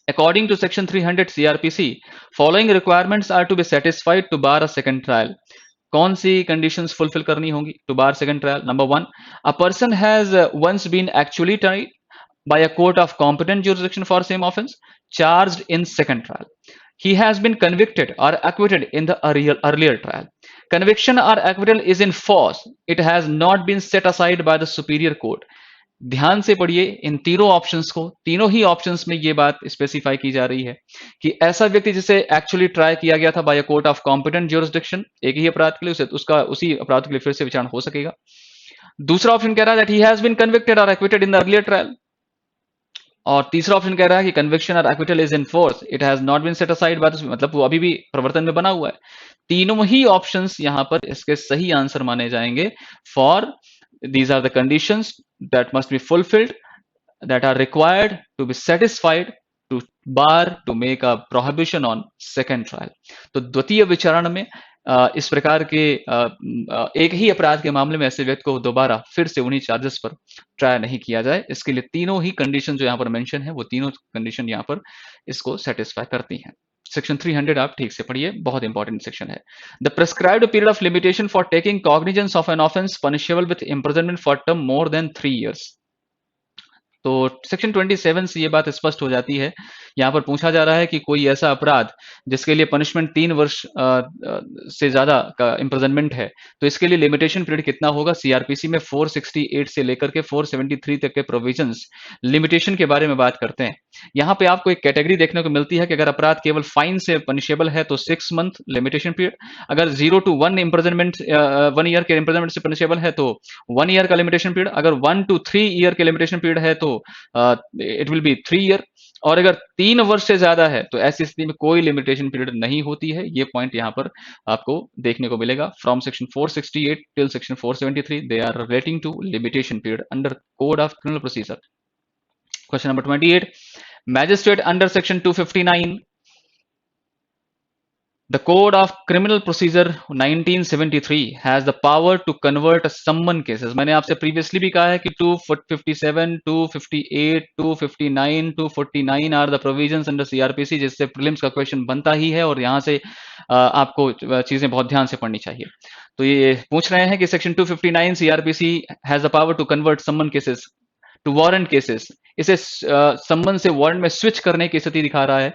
according to section 300 CRPC, following requirements are to be satisfied to bar a second trial. कौन सी कंडीशंस फुलफिल करनी होंगी to bar second trial? Number 1, a person has once been actually tried by a court of competent jurisdiction for same offense, charged in second trial. He has been convicted or acquitted in the earlier trial. Conviction or acquittal is in force. It has not been set aside by the superior court. ध्यान से पढ़िए इन तीनों options को. तीनों ही options में ये बात specify की जा रही है कि ऐसा व्यक्ति जिसे एक्चुअली ट्राई किया गया था by a court of competent jurisdiction, एक ही अपराध के लिए उसी अपराध के लिए फिर से विचारण हो सकेगा. दूसरा ऑप्शन कह रहा है that he has been convicted or acquitted in the earlier trial. और तीसरा ऑप्शन कह रहा है कि conviction or acquittal is in force, it has not been set aside by, मतलब वो अभी भी प्रवर्तन में बना हुआ है. तीनों ही ऑप्शंस यहां पर इसके सही आंसर माने जाएंगे. For these are the conditions that must be fulfilled, that are required to be satisfied to bar to make a prohibition on second trial. तो द्वितीय विचारण में इस प्रकार के एक ही अपराध के मामले में ऐसे व्यक्ति को दोबारा फिर से उन्हीं चार्जेस पर ट्राई नहीं किया जाए. इसके लिए तीनों ही कंडीशन जो यहाँ पर मेंशन है वो तीनों कंडीशन यहाँ पर इसको सेटिस्फाई करती हैं. सेक्शन 300 आप ठीक से पढ़िए, बहुत इंपॉर्टेंट सेक्शन है. The prescribed period of limitation for taking cognizance of N offence punishable with imprisonment for term more than 3 years. तो सेक्शन 27 से ये बात स्पष्ट हो जाती है. यहाँ पर पूछा जा रहा है कि कोई ऐसा अपराध जिसके लिए पनिशमेंट 3 वर्ष से ज्यादा का इम्प्रिजनमेंट है, तो इसके लिए लिमिटेशन पीरियड कितना होगा. सीआरपीसी में 468 से लेकर के 473 तक के प्रोविजंस लिमिटेशन के बारे में बात करते हैं. यहाँ पे आपको एक कैटेगरी देखने को मिलती है कि अगर अपराध केवल फाइन से पनिशेबल है तो 6 month लिमिटेशन पीरियड, अगर 0 to 1 इम्प्रिजनमेंट 1 year के इम्प्रिजनमेंट से पनिशेबल है तो 1 year का लिमिटेशन पीरियड, अगर 1 to 3 year के लिमिटेशन पीरियड है तो इट विल बी 3 year, और अगर 3 वर्ष से ज्यादा है तो ऐसी स्थिति में कोई लिमिटेशन पीरियड नहीं होती है. ये पॉइंट यहाँ पर आपको देखने को मिलेगा. From section 468 till section 473 they are relating to limitation period under code of criminal procedure. Question number 28, magistrate under section 259 The Code of Criminal Procedure 1973 has the power to convert summon cases. मैंने आपसे previously भी कहा है कि 257, 258, 259, 249 are the provisions under CRPC जिससे prelims का question बनता ही है और यहाँ से आपको चीजें बहुत ध्यान से पढ़नी चाहिए. तो ये पूछ रहे हैं कि section 259 CRPC has the power to convert summon cases to warrant cases. इसे सम्मन से वारंट में स्विच करने की स्थिति दिखा रहा है.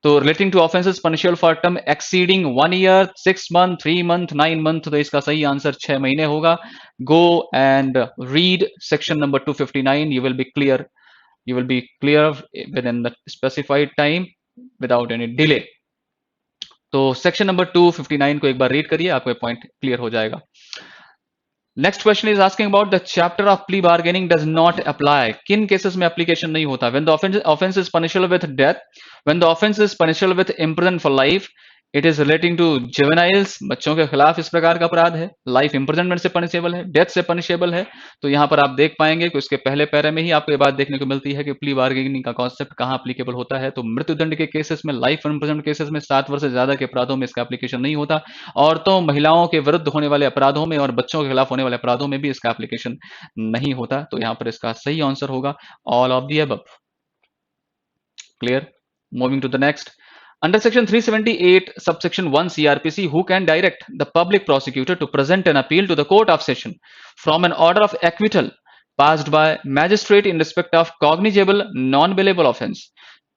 तो relating to offences punishable for term exceeding 1 year, 6 month, 3 month, 9 month, तो इसका सही आंसर 6 महीने होगा. Go and read section number 259, you will be clear You will be clear within the specified time without any delay. तो section number 259 को एक बार read करिए, आपको पॉइंट क्लियर हो जाएगा. Next question is asking about the chapter of plea bargaining does not apply. किन केसेस में एप्लीकेशन नहीं होता? When the offence is punishable with death, when the offence is punishable with imprisonment for life, it is relating to juveniles, बच्चों के खिलाफ इस प्रकार का अपराध है, लाइफ इंप्रिजनमेंट से पनिशेबल है, डेथ से पनिशेबल है. तो यहां पर आप देख पाएंगे कि उसके पहले पैरे में ही आपको ये बात देखने को मिलती है कि प्ली बार्गेनिंग का कॉन्सेप्ट कहां एप्लीकेबल होता है. तो मृत्युदंड के केसेस में, लाइफ इंप्रिजनमेंट केसेस में, 7 वर्ष से ज्यादा के अपराधों में इसका एप्लीकेशन नहीं होता. औरतों, महिलाओं के विरुद्ध होने वाले अपराधों में और बच्चों के खिलाफ होने वाले अपराधों में भी इसका एप्लीकेशन नहीं होता. तो यहां पर इसका सही आंसर होगा all of the above. Clear? Moving to the next. Under section 378 subsection 1 CRPC, who can direct the public prosecutor to present an appeal to the court of session from an order of acquittal passed by magistrate in respect of cognizable non-bailable offense?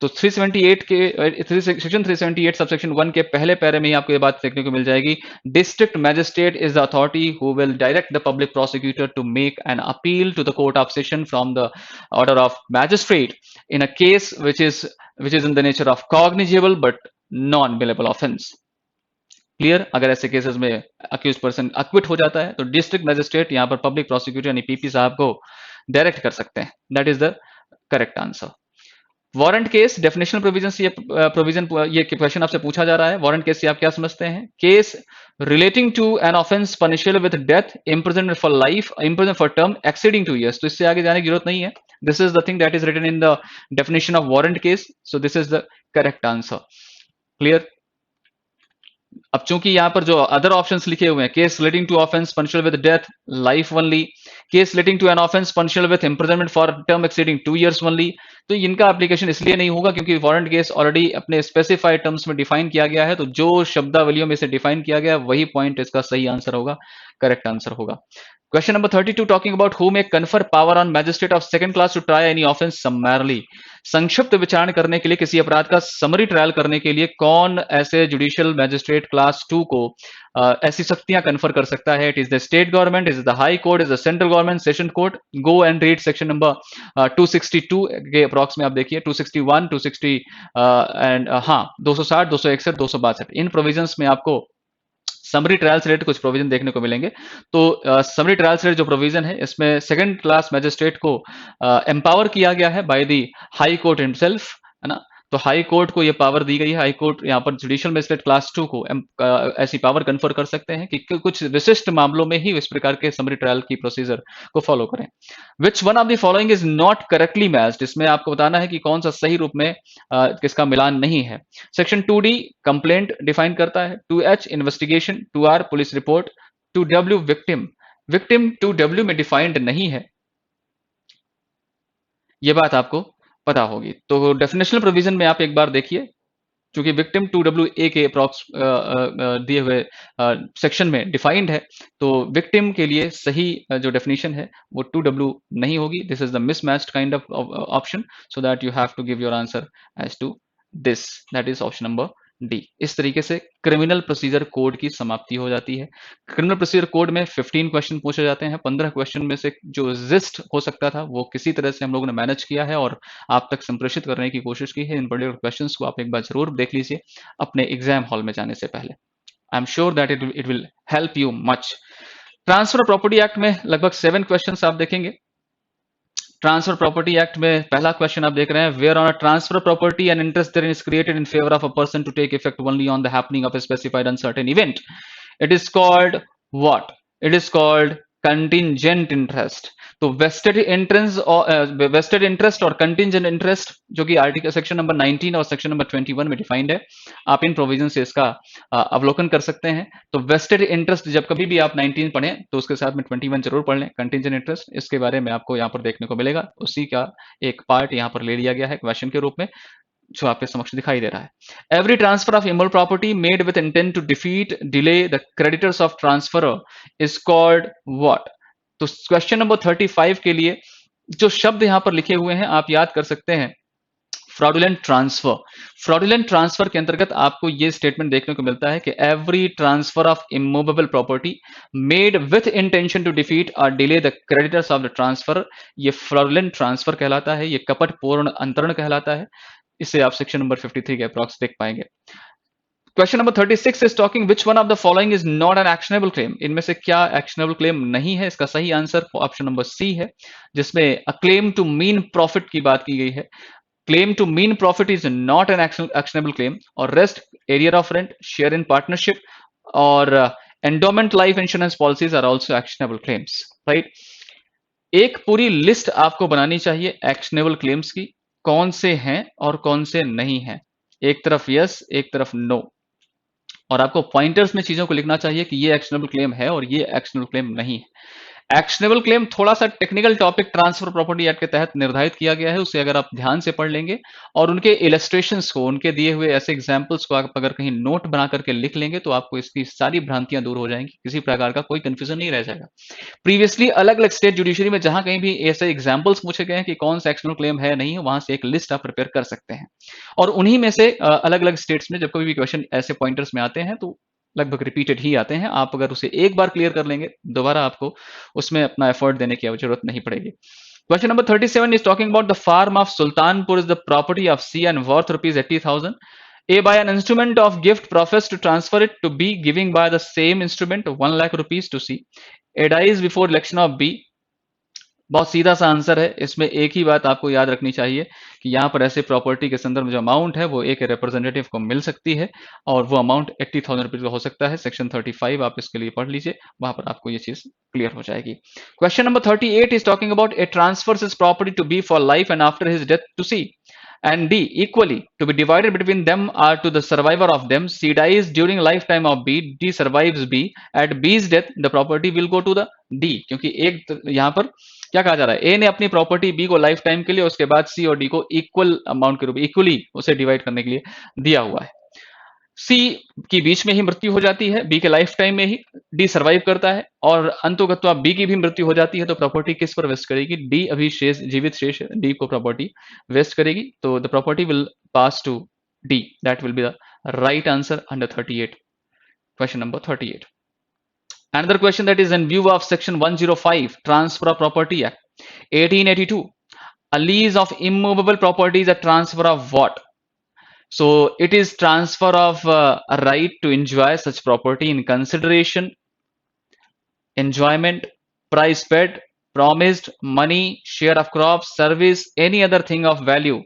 तो 378 के section 378 subsection 1 के पहले पैरे में ही आपको ये बात देखने को मिल जाएगी. District magistrate is the authority who will direct the public prosecutor to make an appeal to the court of session from the order of magistrate in a case which is in the nature of cognizable but non-bailable offense. Clear? अगर ऐसे cases में accused person अक्विट हो जाता है तो district magistrate यहां पर public prosecutor यानी पीपी साहब को डायरेक्ट कर सकते हैं. That is the correct answer. Warrant case definitional provision से ये क्वेश्चन आपसे पूछा जा रहा है. वारंट केस से आप क्या समझते हैं? Case relating to an offence punishable with death, imprisonment for life, imprisonment for term exceeding 2 years. तो इससे आगे जाने की जरूरत नहीं है. This is the thing that is written in the definition of warrant case. So this is the correct answer. Clear? अब चूंकि यहां पर जो अदर ऑप्शंस लिखे हुए हैं, case relating to offence punishable with death, life only, case relating to an offence punishable with imprisonment for term exceeding 2 years only, तो इनका एप्लीकेशन इसलिए नहीं होगा क्योंकि वारंट केस ऑलरेडी अपने स्पेसिफाइड टर्म्स में डिफाइन किया गया है. तो जो शब्दावलियों में से डिफाइन किया गया वही पॉइंट इसका सही आंसर होगा, करेक्ट आंसर होगा. Question number 32 talking about who may confer power on magistrate of second class to try any offense summarily. संक्षिप्त विचारण करने के लिए, किसी अपराध का समरी ट्रायल करने के लिए कौन ऐसे जुडिशियल मैजिस्ट्रेट क्लास 2 को ऐसी शक्तियां कन्फर कर सकता है? It is the state government, is the high court, is the central government, session court. Go and read section number 262 के अप्रॉक्स में आप देखिए, 261, 260 एंड हाँ 260, 261, 262 इन प्रोविजंस में आपको समरी ट्रायल से रिलेटेड कुछ प्रोविजन देखने को मिलेंगे. तो समरी ट्रायल से रिलेटेड जो प्रोविजन है इसमें सेकंड क्लास मैजिस्ट्रेट को एम्पावर किया गया है by the high court himself, है ना. तो हाई कोर्ट को ये पावर दी गई है. हाई कोर्ट यहाँ पर जुडिशियल मैजिस्ट्रेट क्लास 2 को ऐसी पावर कन्फर कर सकते हैं कि कुछ विशिष्ट मामलों में ही इस प्रकार के समरी ट्रायल की प्रोसीजर को फॉलो करें. विच one of the following is not correctly matched. इसमें आपको बताना है कि कौन सा सही रूप में किसका मिलान नहीं है. सेक्शन 2D कंप्लेंट डिफाइन करता है, 2H investigation, 2R police report, 2W victim. Victim 2W में डिफाइंड नहीं है, ये बात आपको पता होगी. तो डेफिनेशनल प्रोविजन में आप एक बार देखिए, क्योंकि विक्टिम 2WA के अप्रॉक्स दिए हुए सेक्शन में डिफाइंड है, तो विक्टिम के लिए सही जो डेफिनेशन है वो 2W नहीं होगी. This is the mismatched kind of option, so that you have to give your answer as to this, that is option number D. इस तरीके से क्रिमिनल प्रोसीजर कोड की समाप्ति हो जाती है. क्रिमिनल प्रोसीजर कोड में 15 क्वेश्चन पूछे जाते हैं. 15 क्वेश्चन में से जो एग्जिस्ट हो सकता था वो किसी तरह से हम लोगों ने मैनेज किया है और आप तक संप्रेषित करने की कोशिश की है. इन पर्टिकुलर क्वेश्चंस को आप एक बार जरूर देख लीजिए अपने एग्जाम हॉल में जाने से पहले. I am sure that it will help you much. Transfer property act में लगभग 7 क्वेश्चन आप देखेंगे. ट्रांसफर प्रॉपर्टी एक्ट में पहला क्वेश्चन आप देख रहे हैं, where on a transfer property and interest there is created in favour of a person to take effect only on the happening of a specified uncertain event. It is called what? It is called contingent interest. तो vested interest और contingent interest जो कि article section number 19 और section number 21 में defined है, आप इन provision से इसका अवलोकन कर सकते हैं. तो वेस्टेड इंटरेस्ट जब कभी भी आप 19 पढ़ें तो उसके साथ में 21 जरूर पढ़ लें. कंटिंजेंट इंटरेस्ट इसके बारे में आपको यहाँ पर देखने को मिलेगा, उसी का एक पार्ट यहाँ पर ले लिया गया है क्वेश्चन के रूप में जो आपके समक्ष दिखाई दे रहा है. Every transfer of immoral property made with intent to defeat delay the creditors of transfer is called what? तो क्वेश्चन नंबर 35 के लिए जो शब्द यहां पर लिखे हुए हैं आप याद कर सकते हैं. फ्रॉडुलेंट ट्रांसफर, फ्रॉडुलेंट ट्रांसफर के अंतर्गत आपको ये स्टेटमेंट देखने को मिलता है कि every transfer of immovable property made with intention to defeat or delay the creditors of the transfer, ये फ्रॉडुलेंट ट्रांसफर कहलाता है, ये कपटपूर्ण अंतरण कहलाता है। इसे आप सेक्शन नंबर 53 के अप्रॉक्स देख पाएंगे। Question number 36 is talking which one of the following is not an actionable claim, इनमें से क्या एक्शनेबल क्लेम नहीं है? इसका सही आंसर ऑप्शन नंबर सी है, जिसमें a claim to mean profit की बात की गई है। Claim to mean profit is not an actionable claim, और rest, arrear of rent, share in partnership और endowment life insurance policies are also actionable claims, right. एक पूरी लिस्ट आपको बनानी चाहिए एक्शनेबल क्लेम्स की, कौन से हैं और कौन से नहीं हैं। एक तरफ यस, एक तरफ नो, और आपको पॉइंटर्स में चीजों को लिखना चाहिए कि ये एक्शनेबल क्लेम है और ये एक्शनेबल क्लेम नहीं है। एक्शनेबल क्लेम थोड़ा सा technical topic transfer property act के तहत निर्धारित किया गया है, उसे अगर आप ध्यान से पढ़ लेंगे और उनके इलस्ट्रेशंस को, उनके दिए हुए ऐसे एग्जांपल्स को आप अगर कहीं नोट बना करके लिख लेंगे तो आपको इसकी सारी भ्रांतियां दूर हो जाएंगी, किसी प्रकार का कोई कंफ्यूजन नहीं रह जाएगा। प्रीवियसली अलग अलग स्टेट जुडिशरी में जहां कहीं भी ऐसे एग्जांपल्स पूछे गए हैं कि कौन सा एक्शनेबल क्लेम है नहीं है, वहां से एक लिस्ट आप प्रिपेयर कर सकते हैं, और उन्हीं में से अलग अलग स्टेट्स में जब कभी भी क्वेश्चन ऐसे पॉइंटर्स में आते हैं तो लगभग रिपीटेड ही आते हैं। आप अगर उसे एक बार क्लियर कर लेंगे, दोबारा आपको उसमें अपना एफर्ट देने की जरूरत नहीं पड़ेगी। Question number 37 is talking about the farm of Sultanpur is the property of C and worth rupees 80,000. A, by an instrument of gift professed to transfer it to B, giving by the same instrument 1 lakh rupees to C. A dies before election of B. बहुत सीधा सा answer है, इसमें एक ही बात आपको याद रखनी चाहिए कि यहाँ पर ऐसे प्रॉपर्टी के संदर्भ में जो अमाउंट है वो एक रिप्रेजेंटेटिव को मिल सकती है, और वो अमाउंट 80,000 रुपीज का हो सकता है। सेक्शन 35 आप इसके लिए पढ़ लीजिए, वहां पर आपको ये चीज क्लियर हो जाएगी। Question number 38 is talking about A transfers his property to be for life and after his death to C and D equally to be divided between them or to the survivor of them. C dies during lifetime of B, D survives B. At B's death, the property will go to the D, क्योंकि एक यहाँ पर क्या कहा जा रहा है, ए ने अपनी प्रॉपर्टी बी को लाइफ टाइम के लिए, उसके बाद सी और डी को इक्वल अमाउंट के रूप में इक्वली उसे डिवाइड करने के लिए दिया हुआ है। सी की बीच में ही मृत्यु हो जाती है, बी के लाइफ टाइम में ही, डी सर्वाइव करता है, और अंतोगत्वा बी की भी मृत्यु हो जाती है, तो प्रॉपर्टी किस पर वेस्ट करेगी? डी अभी शेष, जीवित शेष डी को प्रॉपर्टी वेस्ट करेगी, तो the property will pass to D. That will be the right answer under 38, question number 38. Another question that is in view of section 105 Transfer of Property Act 1882, a lease of immovable property is a transfer of what? So it is transfer of a right to enjoy such property in consideration, enjoyment, price paid, promised, money, share of crops, service, any other thing of value.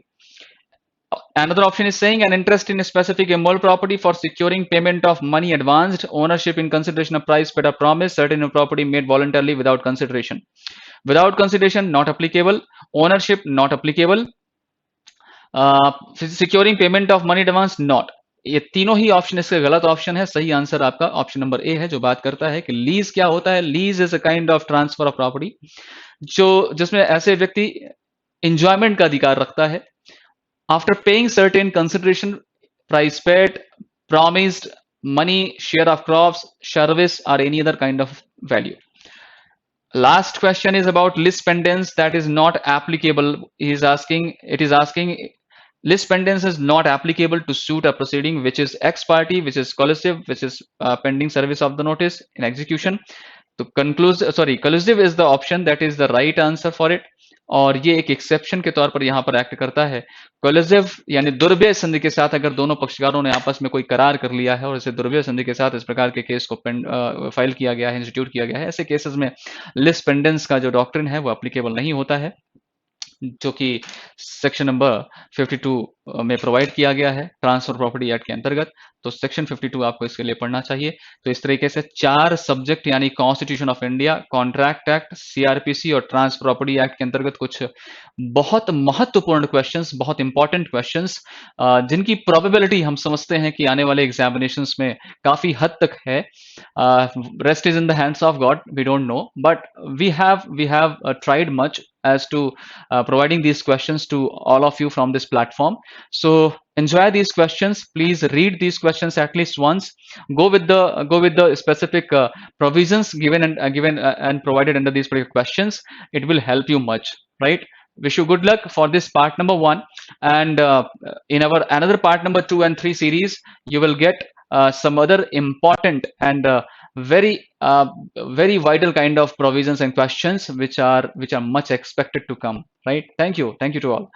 Another option is saying an interest in a specific immovable property for securing payment of money advanced, ownership in consideration of price paid or promise, certain property made voluntarily without consideration. Without consideration, not applicable. Ownership, not applicable. Securing payment of money advance, not. ये तीनों ही option इसका गलत option है। सही answer आपका option number A है, जो बात करता है कि लीज क्या होता है। Lease is a kind of transfer of property, जो जिसमें ऐसे व्यक्ति इंजॉयमेंट का अधिकार रखता है after paying certain consideration, price paid, promised, money, share of crops, service or any other kind of value. Last question is about lis pendens that is not applicable. It is asking lis pendens is not applicable to suit a proceeding which is ex parte, which is collusive, which is pending service of the notice in execution. तो collusive is the option that is the right answer for it, और ये एक exception के तौर पर यहाँ पर act करता है। कोलिजिव यानी दुर्व्यय संधि के साथ अगर दोनों पक्षकारों ने आपस में कोई करार कर लिया है और इसे दुर्व्यय संधि के साथ इस प्रकार के केस को फाइल किया गया है, इंस्टीट्यूट किया गया है, ऐसे केसेस में लिस पेंडेंस का जो डॉक्ट्रिन है वो एप्लीकेबल नहीं होता है, जो कि सेक्शन नंबर 52 में प्रोवाइड किया गया है ट्रांसफर प्रॉपर्टी एक्ट के अंतर्गत। तो सेक्शन 52 आपको इसके लिए पढ़ना चाहिए। तो इस तरीके से 4 सब्जेक्ट यानी constitution of India, contract act, CrPC और ट्रांसफर प्रॉपर्टी एक्ट के अंतर्गत कुछ बहुत महत्वपूर्ण क्वेश्चंस, बहुत इंपॉर्टेंट क्वेश्चंस, जिनकी प्रोबेबिलिटी हम समझते हैं कि आने वाले एग्जामिनेशंस में काफी हद तक है। Rest is in the hands of God, we don't know, but we have tried much as to providing these questions to all of you from this platform. So enjoy these questions. Please read these questions at least once. Go with the specific provisions given and provided under these particular questions. It will help you much, right? wish you good luck for this part number 1, and in our another part number 2 and 3 series, you will get some other important and very very vital kind of provisions and questions which are much expected to come, right? Thank you to all.